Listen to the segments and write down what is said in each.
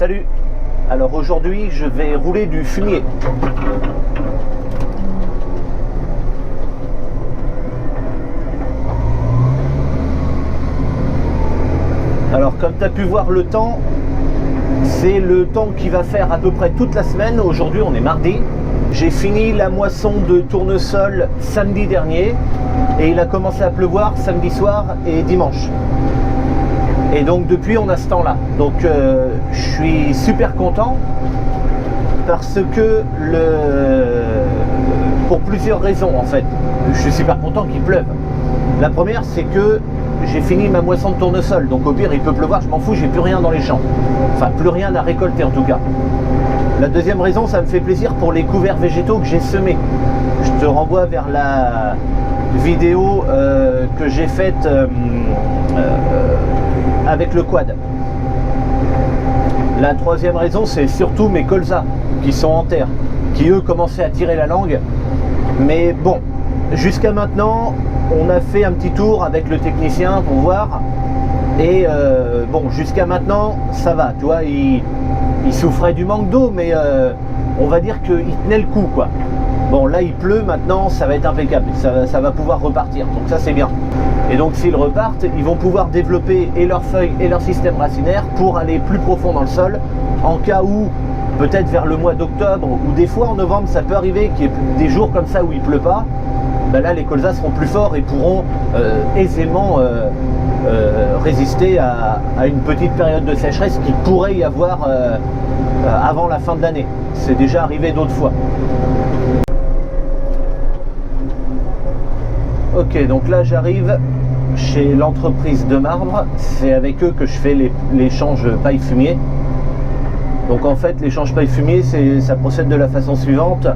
Salut. Alors aujourd'hui je vais rouler du fumier. Alors comme tu as pu voir le temps, c'est le temps qui va faire à peu près toute la semaine. Aujourd'hui on est mardi. J'ai fini la moisson de tournesol samedi dernier et il a commencé à pleuvoir samedi soir et dimanche. Et donc depuis on a ce temps là. Donc je suis super content parce que pour plusieurs raisons en fait. Je suis super content qu'il pleuve. La première c'est que j'ai fini ma moisson de tournesol, donc au pire il peut pleuvoir, je m'en fous, j'ai plus rien dans les champs. Enfin plus rien à récolter en tout cas. La deuxième raison, ça me fait plaisir pour les couverts végétaux que j'ai semés. Je te renvoie vers la vidéo que j'ai faite avec le quad. La troisième raison, c'est surtout mes colzas qui sont en terre, qui eux commençaient à tirer la langue. Mais bon, jusqu'à maintenant, on a fait un petit tour avec le technicien pour voir. Et bon, jusqu'à maintenant, ça va, tu vois, il souffrait du manque d'eau, mais on va dire qu'il tenait le coup, quoi. Bon, là, il pleut, maintenant, ça va être impeccable, ça va pouvoir repartir, donc ça, c'est bien. Et donc, s'ils repartent, ils vont pouvoir développer et leurs feuilles et leur système racinaire pour aller plus profond dans le sol, en cas où, peut-être vers le mois d'octobre, ou des fois en novembre, ça peut arriver qu'il y ait des jours comme ça où il pleut pas. Ben là les colzas seront plus forts et pourront aisément résister à une petite période de sécheresse qui pourrait y avoir avant la fin de l'année. C'est déjà arrivé d'autres fois. Ok, donc là j'arrive chez l'entreprise de marbre. C'est avec eux que je fais l'échange paille-fumier. Donc en fait l'échange paille-fumier, ça procède de la façon suivante.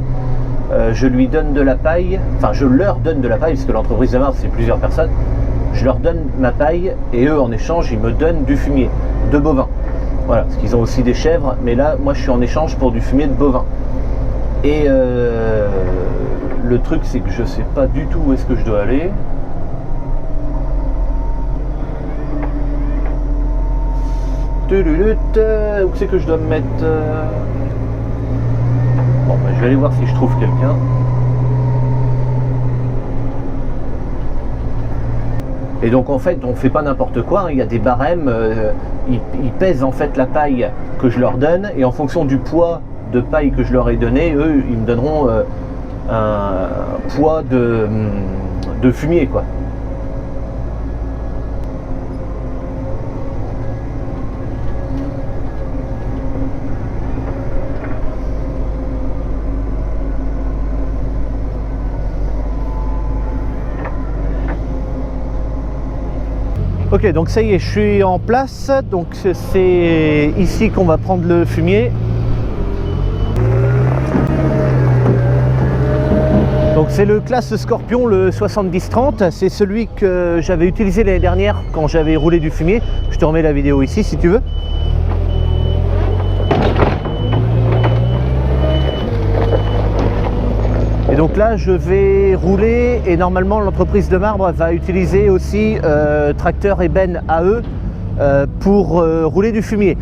Je lui donne de la paille, enfin je leur donne de la paille, parce que l'entreprise de marbre c'est plusieurs personnes. Je leur donne ma paille et eux en échange ils me donnent du fumier de bovin. Voilà, parce qu'ils ont aussi des chèvres, mais là moi je suis en échange pour du fumier de bovin. Et le truc c'est que je sais pas du tout où est-ce que je dois aller. Où c'est que je dois me mettre Bon, ben, je vais aller voir si je trouve quelqu'un. Et donc en fait, on fait pas n'importe quoi, hein. Il y a des barèmes, ils pèsent en fait la paille que je leur donne, et en fonction du poids de paille que je leur ai donné, eux, ils me donneront un poids de fumier, quoi. Ok, donc ça y est, je suis en place, donc c'est ici qu'on va prendre le fumier. Donc c'est le classe Scorpion, le 70-30, c'est celui que j'avais utilisé l'année dernière quand j'avais roulé du fumier. Je te remets la vidéo ici si tu veux. Et donc là je vais rouler, et normalement l'entreprise de marbre va utiliser aussi tracteur ébène à eux pour rouler du fumier.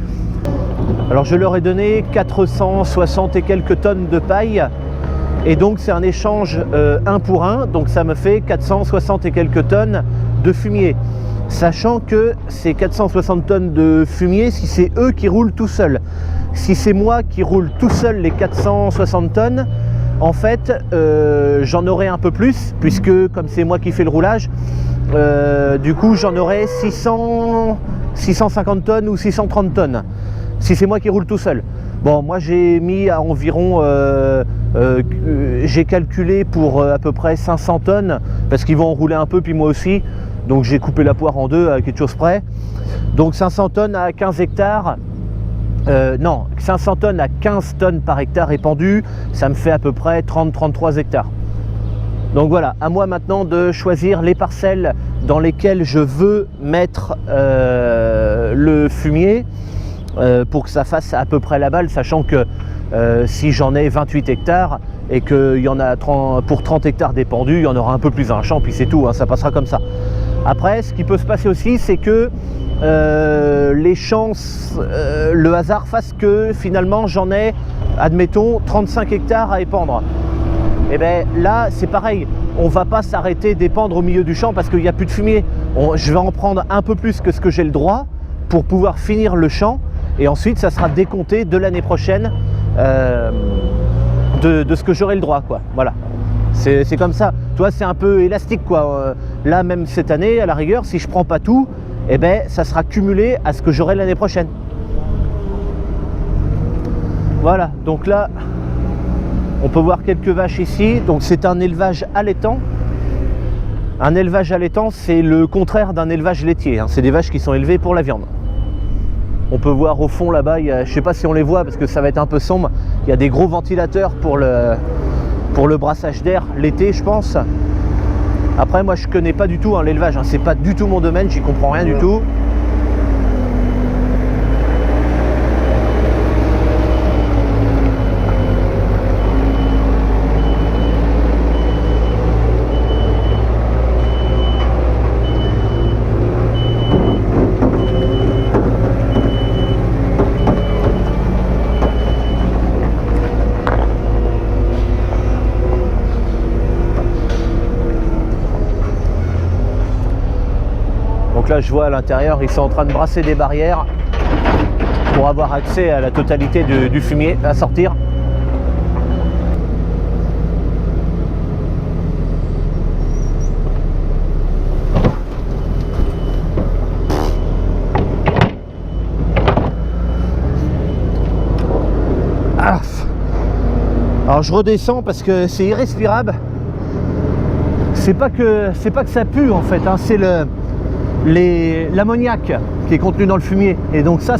Alors je leur ai donné 460 et quelques tonnes de paille, et donc c'est un échange 1 pour 1, donc ça me fait 460 et quelques tonnes de fumier. Sachant que c'est 460 tonnes de fumier si c'est eux qui roulent tout seuls. Si c'est moi qui roule tout seul les 460 tonnes, en fait, j'en aurai un peu plus, puisque comme c'est moi qui fais le roulage, du coup j'en aurai 650 tonnes ou 630 tonnes, si c'est moi qui roule tout seul. Bon, moi j'ai mis à environ, j'ai calculé pour à peu près 500 tonnes, parce qu'ils vont en rouler un peu, puis moi aussi, donc j'ai coupé la poire en deux à quelque chose près. Donc 500 tonnes à 15 hectares. Non, 500 tonnes à 15 tonnes par hectare épandu, ça me fait à peu près 30-33 hectares. Donc voilà, à moi maintenant de choisir les parcelles dans lesquelles je veux mettre le fumier pour que ça fasse à peu près la balle, sachant que si j'en ai 28 hectares et qu'il y en a 30, pour 30 hectares d'épandus, il y en aura un peu plus dans un champ, puis c'est tout, hein, ça passera comme ça. Après, ce qui peut se passer aussi, c'est que les chances, le hasard fasse que finalement j'en ai, admettons, 35 hectares à épandre. Et bien là, c'est pareil, on va pas s'arrêter d'épandre au milieu du champ parce qu'il n'y a plus de fumier. Je vais en prendre un peu plus que ce que j'ai le droit pour pouvoir finir le champ, et ensuite ça sera décompté de l'année prochaine de ce que j'aurai le droit, quoi. Voilà. C'est comme ça. Toi, c'est un peu élastique, quoi. Là, même cette année, à la rigueur, si je prends pas tout, eh ben, ça sera cumulé à ce que j'aurai l'année prochaine. Voilà. Donc là, on peut voir quelques vaches ici. Donc c'est un élevage allaitant. Un élevage allaitant, c'est le contraire d'un élevage laitier, hein. C'est des vaches qui sont élevées pour la viande. On peut voir au fond là-bas, je ne sais pas si on les voit parce que ça va être un peu sombre, il y a des gros ventilateurs pour le brassage d'air l'été, je pense. Après, moi je connais pas du tout, hein, l'élevage, hein. C'est pas du tout mon domaine, j'y comprends rien du tout. Donc là, je vois à l'intérieur, ils sont en train de brasser des barrières pour avoir accès à la totalité du fumier à sortir. Ah. Alors je redescends parce que c'est irrespirable. C'est pas que ça pue en fait, hein, c'est l'ammoniac qui est contenu dans le fumier, et donc ça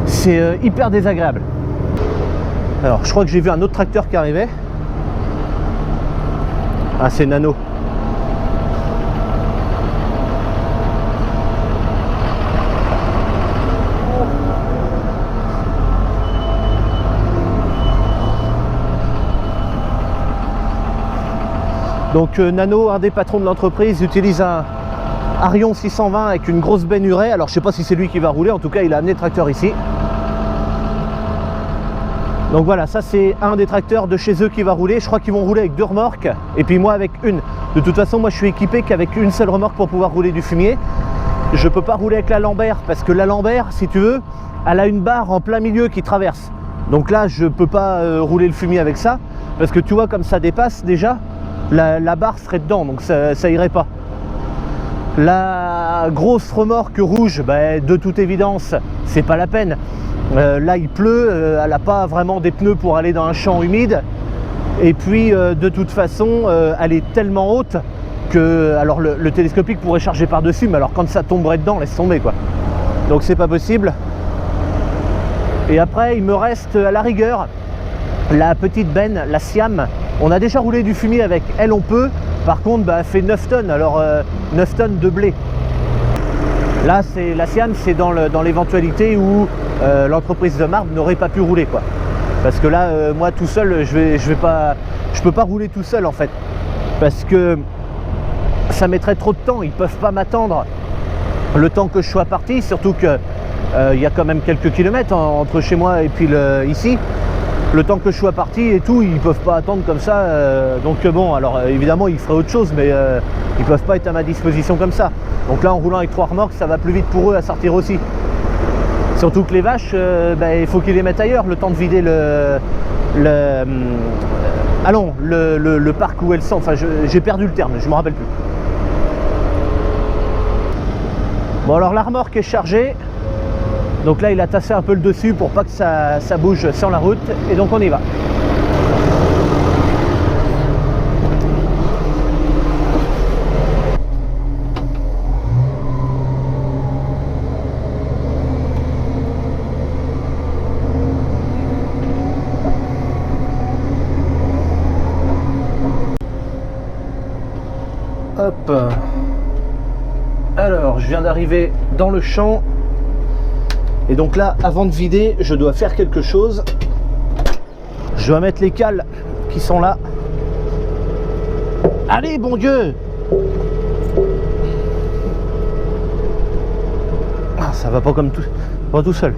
c'est hyper désagréable. Alors je crois que j'ai vu un autre tracteur qui arrivait. Ah, c'est Nano. Donc Nano, un des patrons de l'entreprise, utilise un Arion 620 avec une grosse benne urée. Alors je sais pas si c'est lui qui va rouler, en tout cas il a amené le tracteur ici. Donc voilà, ça c'est un des tracteurs de chez eux qui va rouler. Je crois qu'ils vont rouler avec 2 remorques et puis moi avec une. De toute façon, moi je suis équipé qu'avec une seule remorque pour pouvoir rouler du fumier. Je peux pas rouler avec la Lambert parce que la Lambert, si tu veux, elle a une barre en plein milieu qui traverse. Donc là je peux pas rouler le fumier avec ça parce que tu vois, comme ça dépasse déjà, la barre serait dedans, donc ça irait pas. La grosse remorque rouge, bah, de toute évidence, c'est pas la peine. Là il pleut, elle n'a pas vraiment des pneus pour aller dans un champ humide. Et puis de toute façon, elle est tellement haute que alors le télescopique pourrait charger par-dessus, mais alors quand ça tomberait dedans, laisse tomber, quoi. Donc c'est pas possible. Et après il me reste à la rigueur la petite benne, la Siam. On a déjà roulé du fumier avec elle, on peut. Par contre, bah, elle fait 9 tonnes, alors 9 tonnes de blé. Là, la Siam, c'est dans l'éventualité où l'entreprise de marbre n'aurait pas pu rouler, quoi. Parce que là, moi tout seul, je peux pas rouler tout seul en fait. Parce que ça mettrait trop de temps, ils peuvent pas m'attendre le temps que je sois parti, surtout que y a quand même quelques kilomètres entre chez moi et puis ici. Le temps que je sois parti et tout, ils peuvent pas attendre comme ça. Donc bon, alors évidemment ils feraient autre chose, mais ils peuvent pas être à ma disposition comme ça. Donc là, en roulant avec 3 remorques, ça va plus vite pour eux à sortir aussi. Surtout que les vaches, bah, il faut qu'ils les mettent ailleurs, le temps de vider le parc où elles sont. Enfin, j'ai perdu le terme, je me rappelle plus. Bon, alors la remorque est chargée. Donc là, il a tassé un peu le dessus pour pas que ça bouge sur la route. Et donc on y va. Hop. Alors, je viens d'arriver dans le champ. Et donc là, avant de vider, je dois faire quelque chose. Je dois mettre les cales qui sont là. Allez, bon Dieu! ça va pas comme tout seul.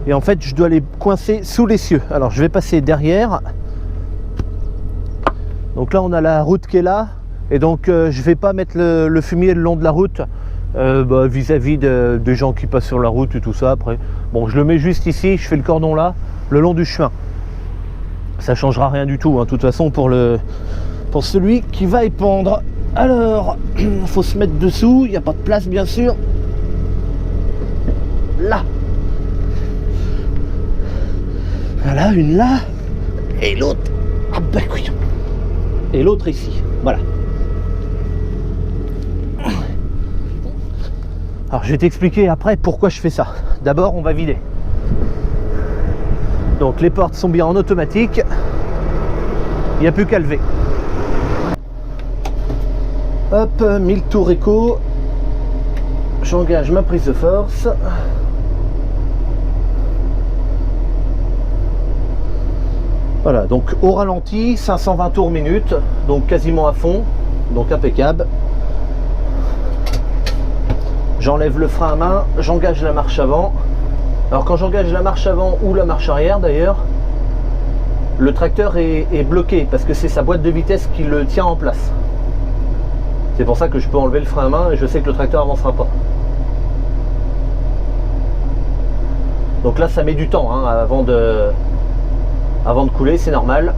Et en fait je dois les coincer sous l'essieu. Alors je vais passer derrière. Donc là on a la route qui est là. Et donc je vais pas mettre le fumier le long de la route vis-à-vis des gens qui passent sur la route et tout ça après. Bon, je le mets juste ici, je fais le cordon là, le long du chemin. Ça changera rien du tout, hein, de toute façon pour celui qui va épandre. Alors, il faut se mettre dessous, il n'y a pas de place bien sûr. Là. Voilà, une là. Et l'autre. Ah bah oui. Et l'autre ici. Voilà. Alors je vais t'expliquer après pourquoi je fais ça. D'abord on va vider. Donc les portes sont bien en automatique. Il n'y a plus qu'à lever. Hop, 1000 tours écho. J'engage ma prise de force. Voilà, donc au ralenti, 520 tours minute, donc quasiment à fond, donc impeccable. J'enlève le frein à main, j'engage la marche avant. Alors quand j'engage la marche avant ou la marche arrière d'ailleurs, le tracteur est bloqué parce que c'est sa boîte de vitesse qui le tient en place. C'est pour ça que je peux enlever le frein à main et je sais que le tracteur avancera pas. Donc là ça met du temps hein, avant de couler, c'est normal.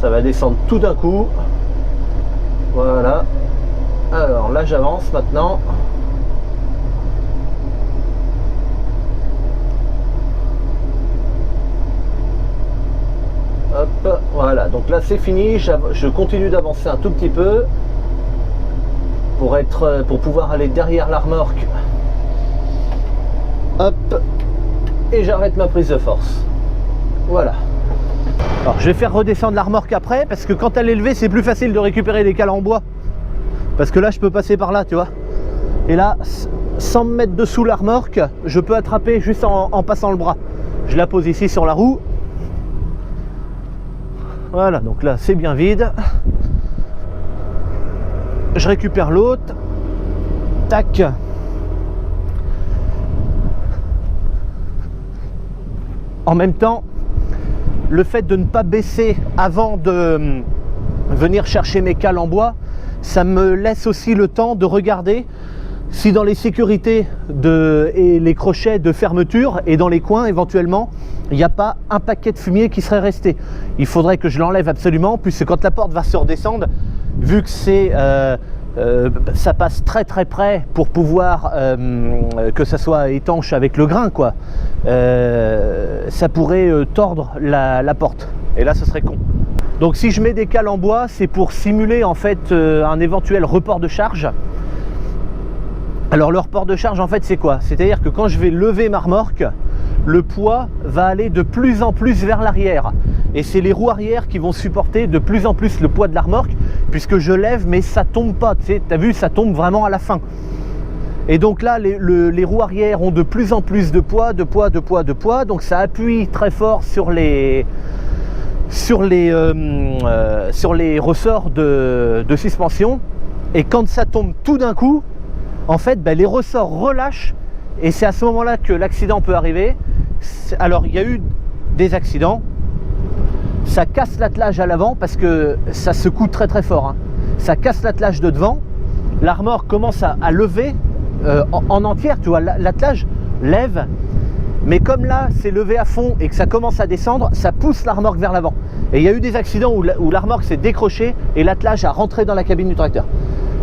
Ça va descendre tout d'un coup. Voilà. Alors là j'avance maintenant. Hop, voilà. Donc là c'est fini. Je continue d'avancer un tout petit peu pour pouvoir aller derrière la remorque. Hop. Et j'arrête ma prise de force. Voilà. Alors je vais faire redescendre la remorque après parce que quand elle est levée c'est plus facile de récupérer des cales en bois. Parce que là je peux passer par là tu vois. Et là sans me mettre dessous la remorque je peux attraper juste en passant le bras. Je la pose ici sur la roue. Voilà, donc là c'est bien vide. Je récupère l'autre. Tac. En même temps, le fait de ne pas baisser avant de venir chercher mes cales en bois, ça me laisse aussi le temps de regarder si dans les sécurités et les crochets de fermeture et dans les coins éventuellement, il n'y a pas un paquet de fumier qui serait resté. Il faudrait que je l'enlève absolument, puisque quand la porte va se redescendre, vu que ça passe très très près pour pouvoir que ça soit étanche avec le grain quoi, ça pourrait tordre la porte et là ce serait con. Donc si je mets des cales en bois, c'est pour simuler en fait un éventuel report de charge. Alors le report de charge en fait c'est quoi? C'est-à-dire que quand je vais lever ma remorque, le poids va aller de plus en plus vers l'arrière. Et c'est les roues arrière qui vont supporter de plus en plus le poids de la remorque, puisque je lève mais ça tombe pas, tu sais, t'as vu, ça tombe vraiment à la fin. Et donc là les roues arrière ont de plus en plus de poids, donc ça appuie très fort sur les ressorts de suspension. Et quand ça tombe tout d'un coup, en fait les ressorts relâchent et c'est à ce moment là que l'accident peut arriver. Alors il y a eu des accidents, ça casse l'attelage à l'avant parce que ça secoue très très fort hein. Ça casse l'attelage de devant, la remorque commence à lever en entière, tu vois, l'attelage lève, mais comme là c'est levé à fond et que ça commence à descendre, ça pousse la remorque vers l'avant. Et il y a eu des accidents où la remorque s'est décrochée et l'attelage a rentré dans la cabine du tracteur.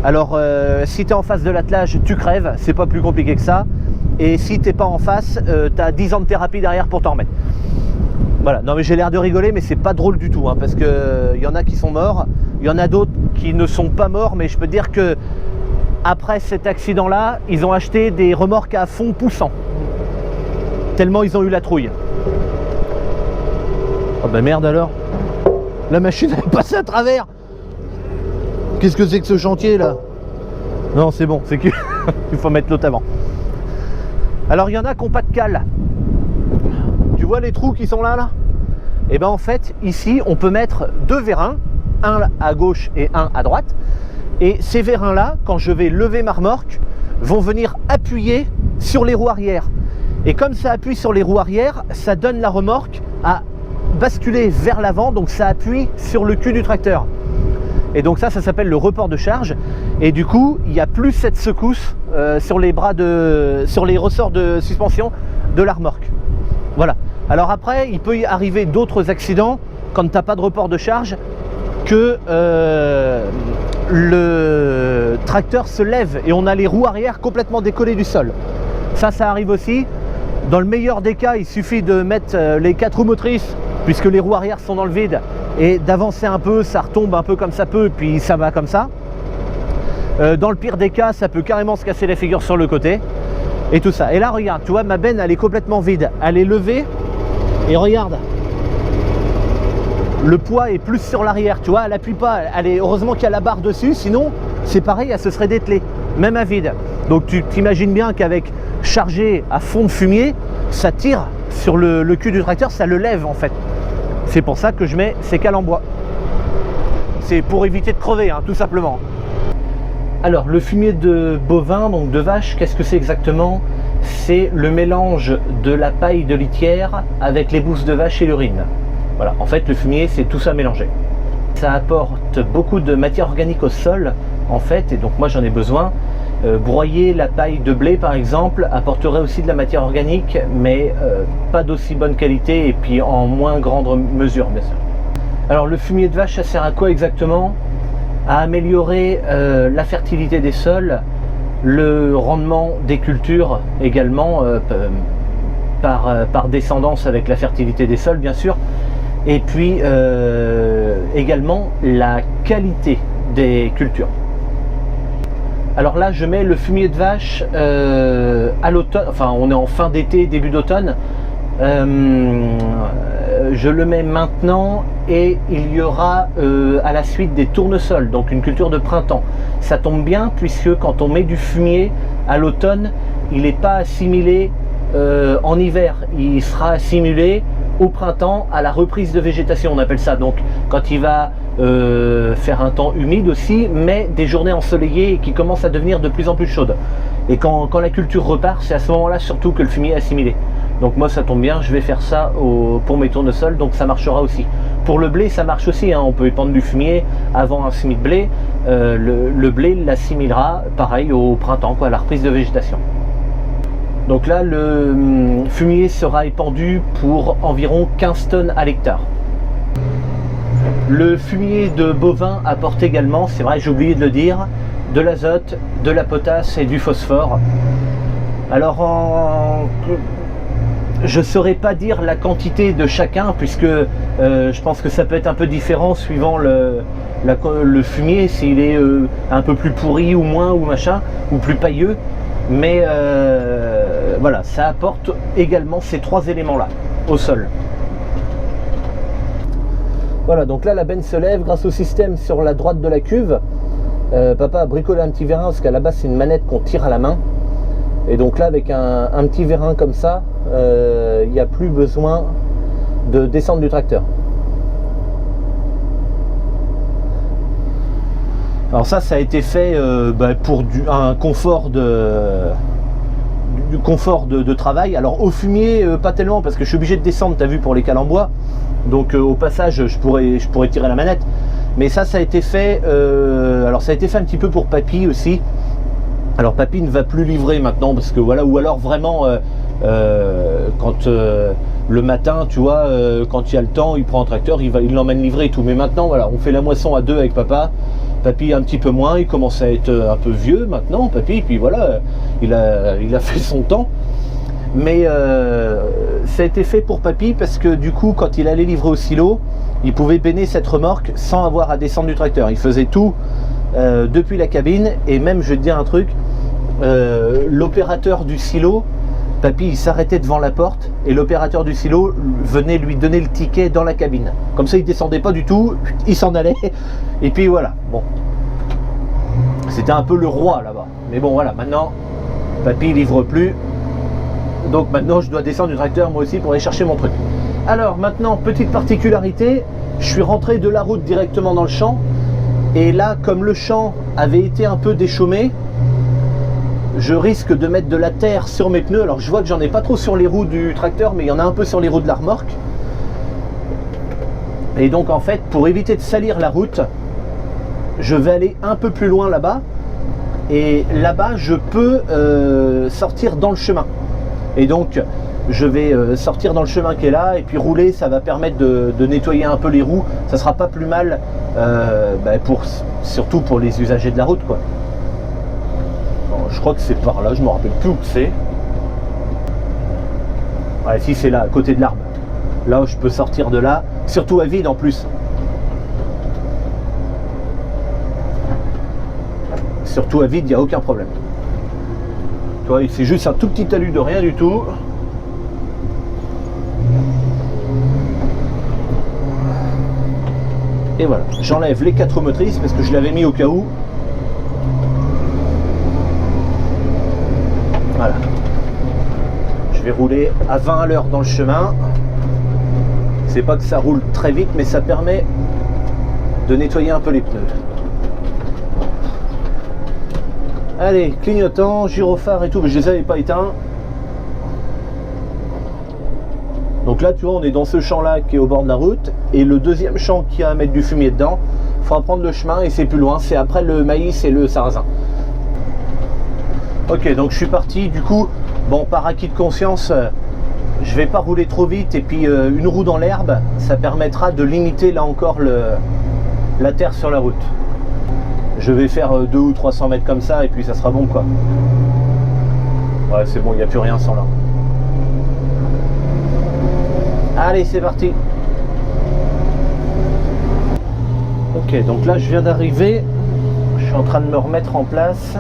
Alors si tu es en face de l'attelage, tu crèves, c'est pas plus compliqué que ça. Et si t'es pas en face, tu as 10 ans de thérapie derrière pour t'en remettre. Voilà, non mais j'ai l'air de rigoler, mais c'est pas drôle du tout, hein, parce que y en a qui sont morts, il y en a d'autres qui ne sont pas morts, mais je peux dire que après cet accident-là, ils ont acheté des remorques à fond poussant. Tellement ils ont eu la trouille. Oh bah merde alors. La machine est passée à travers. Qu'est-ce que c'est que ce chantier là? Non c'est bon, c'est qu'il faut mettre l'autre avant. Alors il y en a qui n'ont pas de cale. Tu vois les trous qui sont là Et bien en fait, ici, on peut mettre 2 vérins, un à gauche et un à droite. Et ces vérins-là, quand je vais lever ma remorque, vont venir appuyer sur les roues arrière. Et comme ça appuie sur les roues arrière, ça donne la remorque à basculer vers l'avant, donc ça appuie sur le cul du tracteur. Et donc ça s'appelle le report de charge. Et du coup, il n'y a plus cette secousse sur les ressorts de suspension de la remorque. Voilà. Alors après, il peut y arriver d'autres accidents quand tu n'as pas de report de charge, que le tracteur se lève et on a les roues arrière complètement décollées du sol. Ça arrive aussi. Dans le meilleur des cas, il suffit de mettre les 4 roues motrices, puisque les roues arrière sont dans le vide, et d'avancer un peu, ça retombe un peu comme ça peut, puis ça va comme ça. Dans le pire des cas, ça peut carrément se casser la figure sur le côté, et tout ça. Et là, regarde, tu vois, ma benne, elle est complètement vide. Elle est levée, et regarde, le poids est plus sur l'arrière, tu vois, elle appuie pas, heureusement qu'il y a la barre dessus, sinon c'est pareil, elle se serait dételée, même à vide. Donc tu t'imagines bien qu'avec chargé à fond de fumier, ça tire sur le cul du tracteur, ça le lève en fait. C'est pour ça que je mets ces cales en bois. C'est pour éviter de crever, hein, tout simplement. Alors le fumier de bovin, donc de vache, qu'est-ce que c'est exactement? C'est le mélange de la paille de litière avec les bousses de vache et l'urine. Voilà, en fait le fumier c'est tout ça mélangé. Ça apporte beaucoup de matière organique au sol en fait, et donc moi j'en ai besoin. Broyer la paille de blé par exemple apporterait aussi de la matière organique, mais pas d'aussi bonne qualité et puis en moins grande mesure bien sûr. Alors le fumier de vache, ça sert à quoi exactement? À améliorer la fertilité des sols, le rendement des cultures également, par descendance avec la fertilité des sols bien sûr, et puis également la qualité des cultures. Alors là je mets le fumier de vache à l'automne, enfin on est en fin d'été, début d'automne, je le mets maintenant et il y aura à la suite des tournesols, donc une culture de printemps. Ça tombe bien puisque quand on met du fumier à l'automne, il n'est pas assimilé en hiver, il sera assimilé au printemps à la reprise de végétation, on appelle ça. Donc quand il va faire un temps humide aussi, mais des journées ensoleillées qui commencent à devenir de plus en plus chaudes. Et quand la culture repart, c'est à ce moment-là surtout que le fumier est assimilé. Donc moi ça tombe bien, je vais faire ça pour mes tournesols, donc ça marchera aussi. Pour le blé ça marche aussi, hein, on peut épandre du fumier avant un semis de blé. Le blé l'assimilera pareil au printemps, quoi, à la reprise de végétation. Donc là le fumier sera épandu pour environ 15 tonnes à l'hectare. Le fumier de bovin apporte également, c'est vrai j'ai oublié de le dire, de l'azote, de la potasse et du phosphore. Alors je ne saurais pas dire la quantité de chacun puisque je pense que ça peut être un peu différent suivant le fumier, s'il est un peu plus pourri ou moins ou machin, ou plus pailleux. Mais voilà, ça apporte également ces 3 éléments là au sol. Voilà, donc là la benne se lève grâce au système sur la droite de la cuve. Papa a bricolé un petit vérin parce qu'à la base c'est une manette qu'on tire à la main. Et donc là avec un petit vérin comme ça, il n'y a plus besoin de descendre du tracteur. Alors ça a été fait pour un confort du confort de travail. Alors au fumier pas tellement parce que je suis obligé de descendre, tu as vu, pour les cales en bois. Donc au passage je pourrais tirer la manette. Mais ça a été fait, alors ça a été fait un petit peu pour Papy aussi. Alors Papy ne va plus livrer maintenant parce que voilà, ou alors vraiment quand le matin, tu vois, quand il y a le temps, il prend un tracteur, il l'emmène livrer et tout. Mais maintenant voilà, on fait la moisson à 2 avec papa. Papy un petit peu moins, il commence à être un peu vieux maintenant, Papy, puis voilà, il a fait son temps. Mais ça a été fait pour Papy parce que du coup, quand il allait livrer au silo, il pouvait benner cette remorque sans avoir à descendre du tracteur. Il faisait tout depuis la cabine, et même, je vais te dire un truc, l'opérateur du silo, Papy, il s'arrêtait devant la porte et l'opérateur du silo venait lui donner le ticket dans la cabine. Comme ça, il descendait pas du tout, il s'en allait, et puis voilà. Bon, c'était un peu le roi là-bas. Mais bon, voilà, maintenant, Papy livre plus. Donc maintenant je dois descendre du tracteur moi aussi pour aller chercher mon truc. Alors maintenant, petite particularité, je suis rentré de la route directement dans le champ. Et là, comme le champ avait été un peu déchaumé, je risque de mettre de la terre sur mes pneus. Alors je vois que j'en ai pas trop sur les roues du tracteur, mais il y en a un peu sur les roues de la remorque. Et donc en fait, pour éviter de salir la route, je vais aller un peu plus loin là-bas. Et là-bas, je peux sortir dans le chemin. Et donc, je vais sortir dans le chemin qui est là et puis rouler. Ça va permettre de nettoyer un peu les roues. Ça sera pas plus mal, surtout pour les usagers de la route, quoi. Bon, je crois que c'est par là, je me rappelle plus où c'est. Ouais, si, c'est là, à côté de l'arbre. Là où je peux sortir de là, surtout à vide en plus. Surtout à vide, il n'y a aucun problème. Tu vois, c'est juste un tout petit talus de rien du tout. Et voilà, j'enlève les 4 roues motrices parce que je l'avais mis au cas où. Voilà. Je vais rouler à 20 à l'heure dans le chemin. C'est pas que ça roule très vite, mais ça permet de nettoyer un peu les pneus. Allez, clignotant, gyrophare et tout, mais je les avais pas éteints. Donc là, tu vois, on est dans ce champ-là qui est au bord de la route. Et le deuxième champ qui a à mettre du fumier dedans, il faudra prendre le chemin et c'est plus loin. C'est après le maïs et le sarrasin. Ok, donc je suis parti. Du coup, bon, par acquis de conscience, je vais pas rouler trop vite. Et puis, une roue dans l'herbe, ça permettra de limiter là encore la terre sur la route. Je vais faire 200 ou 300 mètres comme ça et puis ça sera bon, quoi. Ouais, c'est bon, il n'y a plus rien sans là. Allez, c'est parti. Ok, donc là je viens d'arriver. Je suis en train de me remettre en place.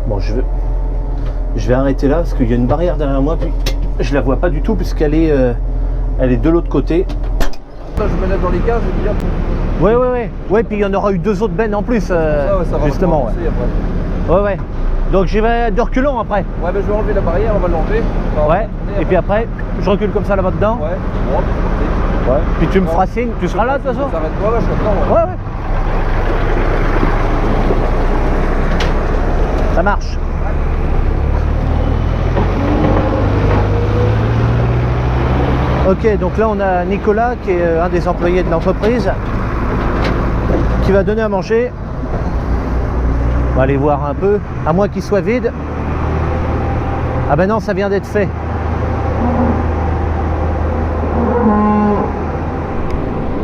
Bon, je vais arrêter là parce qu'il y a une barrière derrière moi, puis je la vois pas du tout puisqu'elle est, elle est de l'autre côté. Là, je me mets dans les cages et puis hop. Ouais, puis il y en aura eu 2 autres bennes en plus, Ça va justement. Ouais. Donc j'y vais de reculons après. Ouais, ben je vais enlever la barrière, on va l'enlever. Ouais, et puis après, je recule comme ça là-bas dedans. Ouais, bon, c'est parti. Ouais. Puis tu me feras signe, tu seras là de toute façon. Ça s'arrête pas, je suis dedans. Ouais. Ça marche. Ok, donc là on a Nicolas qui est un des employés de l'entreprise qui va donner à manger. On va aller voir un peu, à moins qu'il soit vide. Ah ben non, ça vient d'être fait.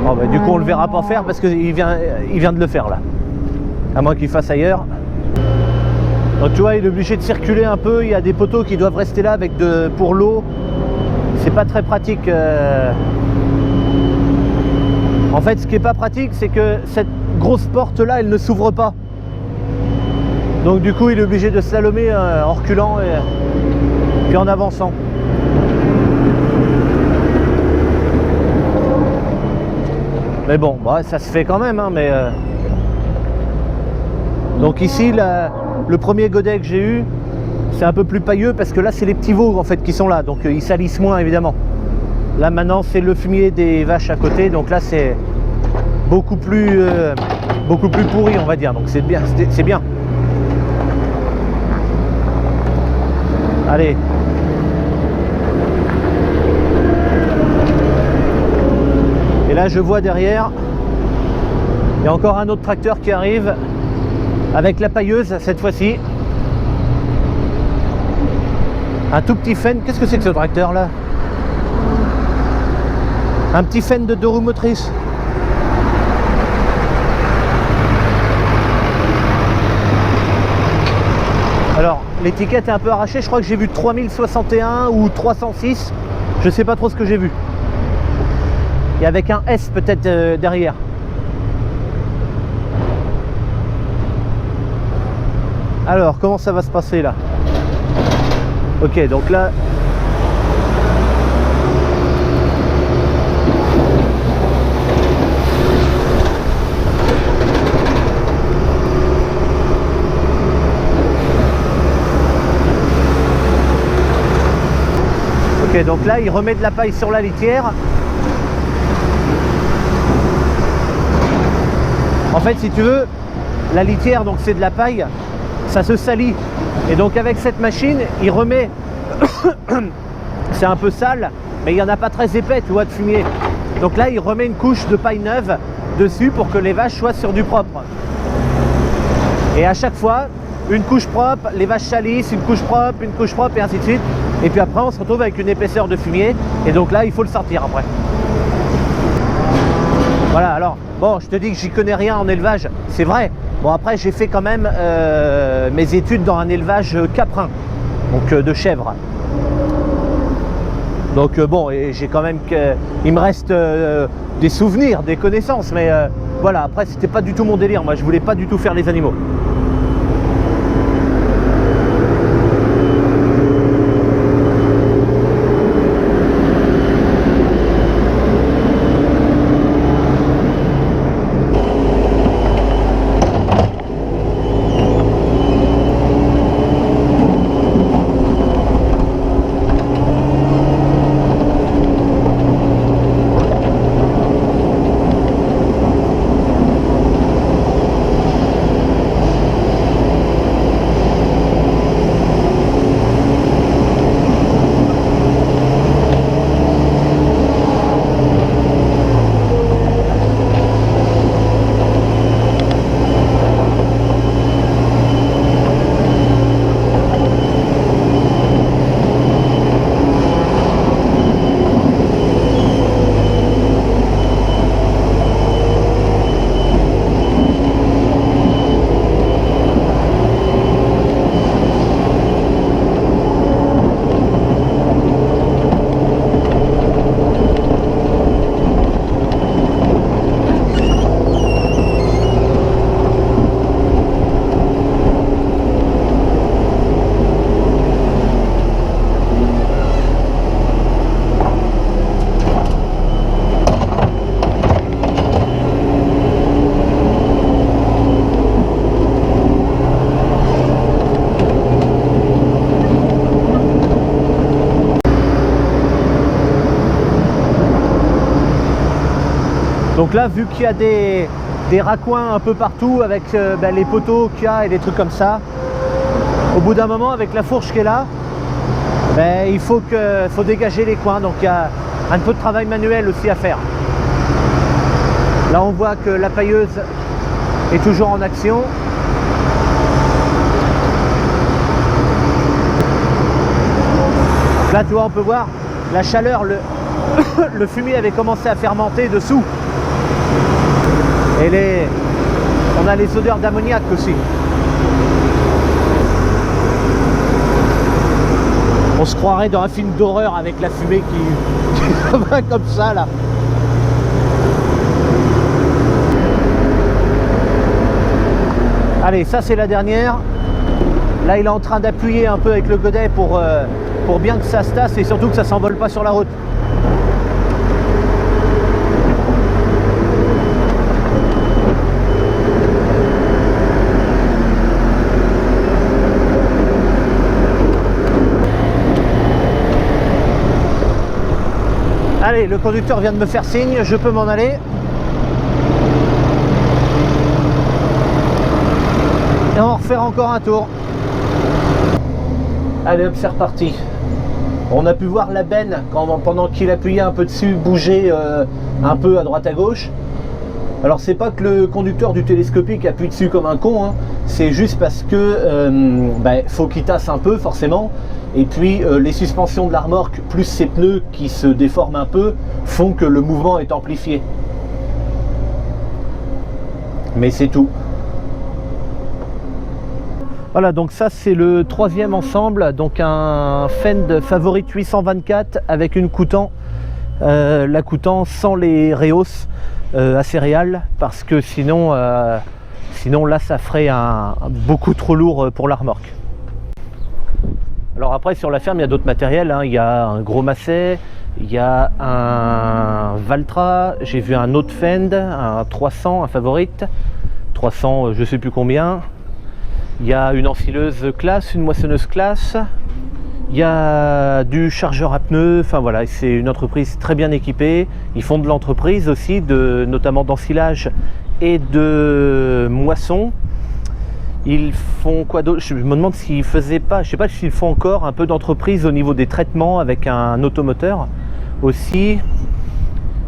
Oh ben, du coup on le verra pas faire parce qu'il vient de le faire là. À moins qu'il fasse ailleurs. Donc tu vois, il est obligé de circuler un peu. Il y a des poteaux qui doivent rester là avec pour l'eau. C'est pas très pratique. En fait, ce qui est pas pratique, c'est que cette grosse porte là, elle ne s'ouvre pas. Donc du coup, il est obligé de slalomer en reculant et puis en avançant. Mais bon, bah, ça se fait quand même, hein, mais donc ici, le premier godet que j'ai eu, c'est un peu plus pailleux parce que là c'est les petits veaux en fait qui sont là, donc ils salissent moins évidemment. Là maintenant c'est le fumier des vaches à côté, donc là c'est beaucoup plus pourri on va dire, donc c'est bien, c'est bien. Allez. Et là je vois derrière, il y a encore un autre tracteur qui arrive avec la pailleuse cette fois-ci. Un tout petit Fenn, qu'est-ce que c'est que ce tracteur là? Un petit Fenn de 2 roues motrices. Alors l'étiquette est un peu arrachée, je crois que j'ai vu 3061 ou 306, je sais pas trop ce que j'ai vu. Et avec un S peut-être derrière. Alors comment ça va se passer là? Ok, donc là, Ok, donc là il remet de la paille sur la litière. En fait, si tu veux, la litière, donc c'est de la paille, ça se salit. Et donc avec cette machine, il remet, c'est un peu sale, mais il n'y en a pas très épais, tu vois, de fumier. Donc là, il remet une couche de paille neuve dessus pour que les vaches soient sur du propre. Et à chaque fois, une couche propre, les vaches salissent, une couche propre, et ainsi de suite. Et puis après, on se retrouve avec une épaisseur de fumier. Et donc là, il faut le sortir après. Voilà, alors, bon, je te dis que j'y connais rien en élevage, c'est vrai. Bon, après, j'ai fait quand même mes études dans un élevage caprin, donc de chèvres. Donc bon, et j'ai quand même il me reste des souvenirs, des connaissances, mais voilà, après, c'était pas du tout mon délire. Moi, je voulais pas du tout faire les animaux. Donc là, vu qu'il y a des raccoins un peu partout avec les poteaux qu'il y a et des trucs comme ça, au bout d'un moment, avec la fourche qui est là, il faut dégager les coins. Donc il y a un peu de travail manuel aussi à faire. Là, on voit que la pailleuse est toujours en action. Là, tu vois, on peut voir la chaleur, le fumier avait commencé à fermenter dessous. Et on a les odeurs d'ammoniac aussi. On se croirait dans un film d'horreur avec la fumée qui va comme ça là. Allez, ça c'est la dernière. Là il est en train d'appuyer un peu avec le godet pour bien que ça se tasse et surtout que ça s'envole pas sur la route. Allez, le conducteur vient de me faire signe, je peux m'en aller. Et on va refaire encore un tour. Allez hop, c'est reparti. On a pu voir la benne pendant qu'il appuyait un peu dessus, bouger un peu à droite à gauche. Alors c'est pas que le conducteur du télescopique appuie dessus comme un con, hein. C'est juste parce que faut qu'il tasse un peu forcément. Et puis les suspensions de la remorque plus ses pneus qui se déforment un peu font que le mouvement est amplifié. Mais c'est tout. Voilà, donc ça c'est le troisième ensemble, donc un Fend Favorite 824 avec une Coutan, la Coutan sans les Reos à céréales, parce que sinon là ça ferait beaucoup trop lourd pour la remorque. Alors après sur la ferme il y a d'autres matériels, hein. Il y a un gros Massey, il y a un Valtra, j'ai vu un autre Fend, un 300, un Favorite, 300 je sais plus combien. Il y a une enfileuse classe, une moissonneuse classe, Il y a du chargeur à pneus, enfin voilà, c'est une entreprise très bien équipée. Ils font de l'entreprise aussi, notamment d'ensilage et de moisson. Ils font quoi d'autre? Je me demande s'ils faisaient pas, je sais pas s'ils font encore un peu d'entreprise au niveau des traitements avec un automoteur aussi.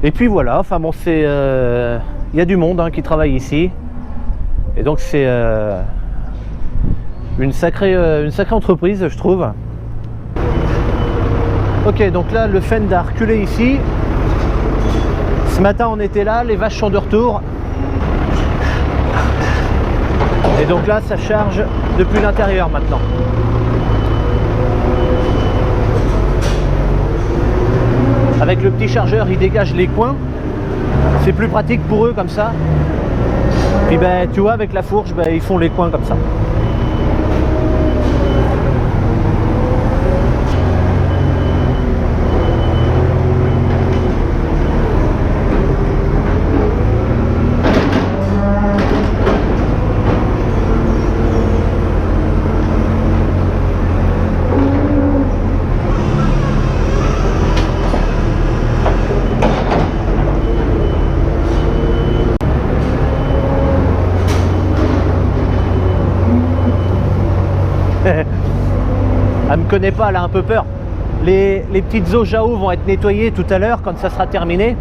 Et puis voilà, enfin bon, c'est, il y a du monde qui travaille ici. Et donc c'est une sacrée entreprise, je trouve. Ok, donc là le Fend a reculé ici. Ce matin on était là, les vaches sont de retour. Et donc là ça charge depuis l'intérieur maintenant. Avec le petit chargeur, il dégage les coins. C'est plus pratique pour eux comme ça. Puis ben tu vois, avec la fourche, ben, ils font les coins comme ça. Elle me connaît pas, elle a un peu peur. Les petites eaux Jao vont être nettoyées tout à l'heure quand ça sera terminé.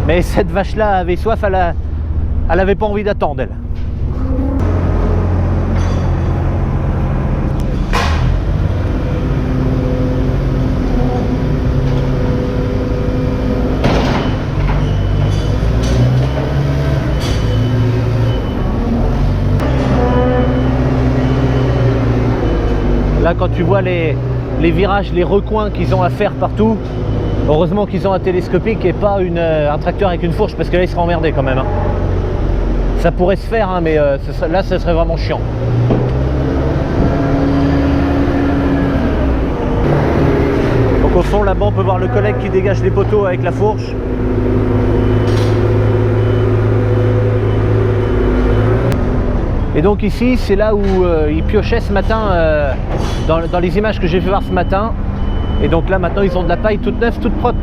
Mais cette vache-là avait soif, elle avait pas envie d'attendre, elle. Là, quand tu vois les virages, les recoins qu'ils ont à faire partout, heureusement qu'ils ont un télescopique et pas un tracteur avec une fourche, parce que là, ils seraient emmerdés quand même. Ça pourrait se faire, mais là, ça serait vraiment chiant. Donc au fond, là-bas, on peut voir le collègue qui dégage les poteaux avec la fourche. Et donc ici, c'est là où ils piochaient ce matin, dans les images que j'ai fait voir ce matin. Et donc là, maintenant, ils ont de la paille toute neuve, toute propre.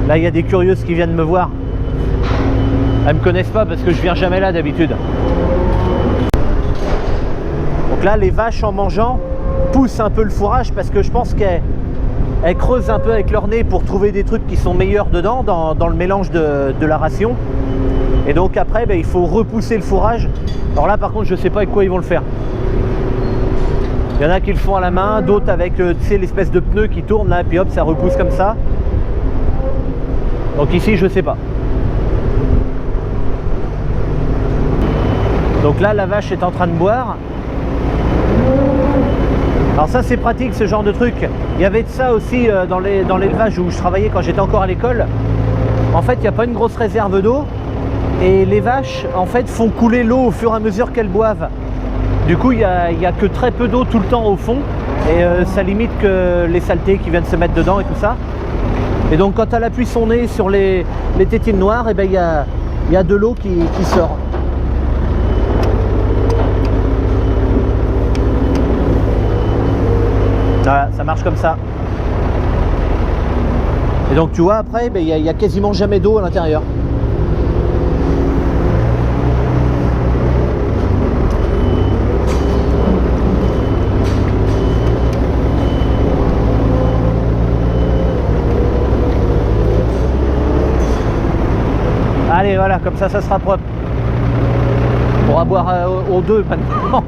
Là, il y a des curieuses qui viennent me voir. Elles ne me connaissent pas parce que je viens jamais là d'habitude. Donc là, les vaches, en mangeant, poussent un peu le fourrage parce que je pense qu'elles creusent un peu avec leur nez pour trouver des trucs qui sont meilleurs dedans, dans le mélange de la ration. Et donc après, il faut repousser le fourrage. Alors là, par contre, je ne sais pas avec quoi ils vont le faire. Il y en a qui le font à la main, d'autres avec tu sais, l'espèce de pneu qui tourne là, et puis hop, ça repousse comme ça. Donc ici, je ne sais pas. Donc là, la vache est en train de boire. Alors ça, c'est pratique, ce genre de truc. Il y avait de ça aussi dans l'élevage où je travaillais quand j'étais encore à l'école. En fait, il n'y a pas une grosse réserve d'eau. Et les vaches, en fait, font couler l'eau au fur et à mesure qu'elles boivent. Du coup, il n'y a que très peu d'eau tout le temps au fond. Et ça limite que les saletés qui viennent se mettre dedans et tout ça. Et donc, quand elle appuie son nez sur les tétines noires, et il y a de l'eau qui sort. Voilà, ça marche comme ça. Et donc, tu vois, après, il n'y a quasiment jamais d'eau à l'intérieur. Allez, voilà, comme ça sera propre. On pourra boire aux deux maintenant.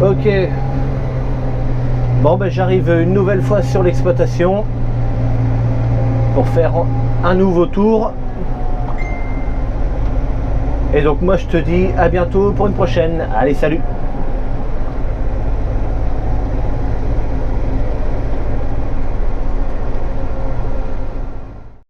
Ok, bon j'arrive une nouvelle fois sur l'exploitation pour faire un nouveau tour. Et donc moi je te dis à bientôt pour une prochaine. Allez, salut!